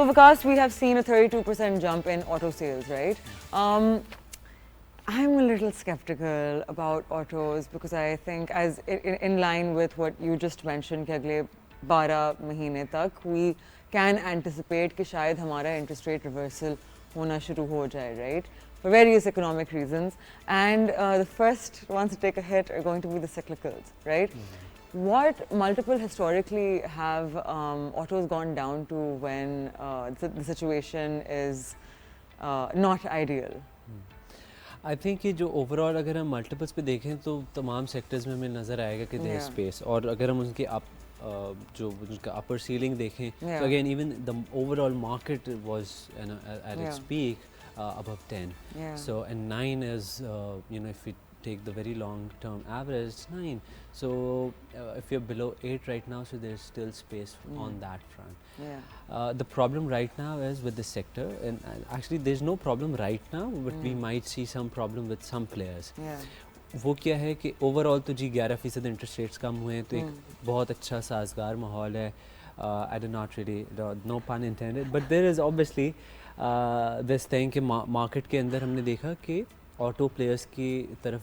So Vikas, we have seen a 32% jump in auto sales, right? I'm a little skeptical about autos because I think, as in line with what you just mentioned, कि अगले 12 महीने तक we can anticipate कि शायद हमारा interest rate reversal होना शुरू हो जाए, right? For various economic reasons, and the first ones to take a hit are going to be the cyclicals, right? What multiple historically have autos gone down to when the situation is not ideal? I think कि जो overall अगर हम multiples पे देखें तो तमाम sectors में हमें नज़र आएगा कि देयर स्पेस, और अगर हम उनके जो उनका अपर सीलिंग देखें तो again even the overall market was at its peak above 10. So and 9 is if we take the very long term average, it's 9. So if you're below 8 right now, so there's still space on that front. The problem right now is with the sector, and actually there's no problem right now, but we might see some problem with some players. वो क्या है कि overall तो जी 11% interest rates कम हुए हैं, तो एक बहुत अच्छा साजगार माहौल है. I do not really, no pun intended, but there is obviously this thing कि मार्केट के अंदर हमने देखा कि ऑटो प्लेयर्स की तरफ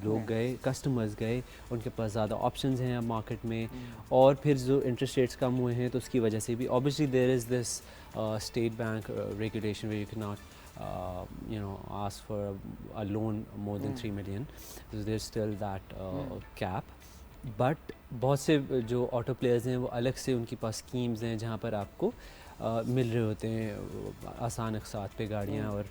लोग गए, कस्टमर्स गए, उनके पास ज़्यादा ऑप्शंस हैं अब मार्केट में, और फिर जो इंटरेस्ट रेट्स कम हुए हैं तो उसकी वजह से भी obviously there is this state bank regulation where you can not ask for a loan more than 3 million. So there's still that cap. But बहुत से जो ऑटो प्लेयर्स हैं वो अलग से उनके पास स्कीम्स हैं जहाँ पर आपको मिल रहे होते हैं आसान अक़सात पे गाड़ियाँ, और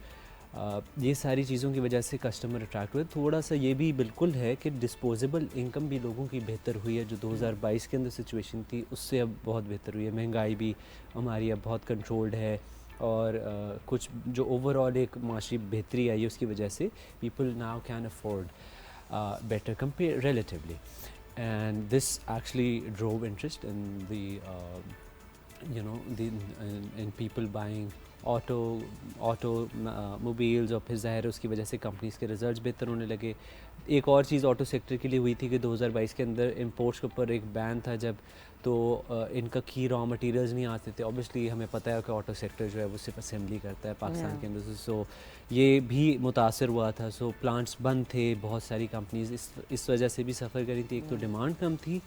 ये सारी चीज़ों की वजह से कस्टमर अट्रैक्ट हुए. थोड़ा सा ये भी बिल्कुल है कि डिस्पोजेबल इनकम भी लोगों की बेहतर हुई है. जो 2022 के अंदर सिचुएशन थी उससे अब बहुत बेहतर हुई है. महंगाई भी हमारी अब बहुत कंट्रोल्ड है, और कुछ जो ओवरऑल एक माशी बेहतरी आई है उसकी वजह से people now can afford better compare relatively, and this actually drove interest in in people buying automobiles, और फिर ज़ाहिर है उसकी वजह से कंपनीज़ के रिजल्ट्स बेहतर होने लगे. एक और चीज़ ऑटो सेक्टर के लिए हुई थी कि 2022 के अंदर इंपोर्ट्स के ऊपर एक बैन था जब, तो इनका की रॉ मटेरियल्स नहीं आते थे. ऑब्वियसली हमें पता है कि ऑटो सेक्टर जो है वो सिर्फ असेंबली करता है पाकिस्तान के अंदर से, सो ये भी मुतासर हुआ था. सो प्लांट्स बंद थे, बहुत सारी कंपनीज इस वजह से भी सफ़र करी थी. एक तो डिमांड कम थी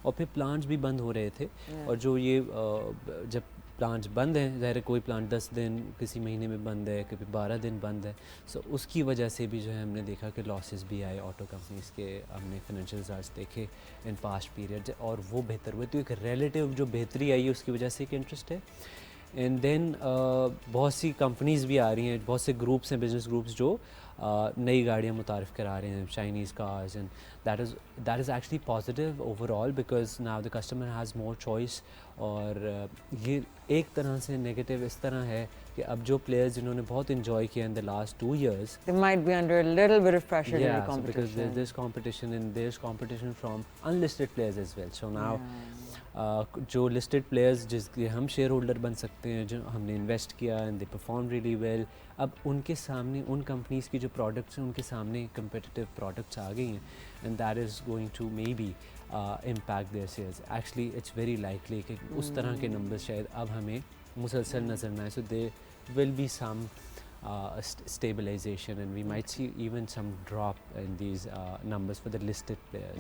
और फिर प्लांट्स भी बंद हो रहे थे. और जो ये जब प्लांट्स बंद हैं, ज़ाहिर कोई प्लांट 10 दिन किसी महीने में बंद है, कभी 12 दिन बंद है, सो उसकी वजह से भी जो है हमने देखा कि लॉसेस भी आए ऑटो कंपनीज़ के. हमने फाइनेंशियल रिजल्ट्स देखे इन पास्ट पीरियड और वो बेहतर हुए. तो एक रिलेटिव जो बेहतरी आई है उसकी वजह से एक इंटरेस्ट है. एंड देन बहुत सी कंपनीज़ भी आ रही हैं, बहुत से ग्रुप्स हैं, बिजनेस ग्रुप्स जो नई गाड़ियाँ मुतारिफ़ करा रहे हैं, Chinese cars, and that is actually positive overall because now the customer has more choice. और ये एक तरह से नेगेटिव इस तरह है कि अब जो प्लेयर्स जिन्होंने बहुत इंजॉय किया in the last 2 years, they might be under a little bit of pressure due to so because competition. there's competition, and there's competition from unlisted players as well. So now जो listed players जिसके हम share holder बन सकते हैं, जो हमने invest किया and they perform really well, अब उनके सामने उन कंपनीज़ की जो प्रोडक्ट्स हैं उनके सामने कंपेटिटिव प्रोडक्ट्स आ गई हैं, and that is going to maybe impact their sales. Actually it's very likely कि उस तरह के नंबर्स शायद अब हमें मुसलसल नज़र ना आए. So they will be some stabilization, and we might see even some drop in these numbers for the listed players.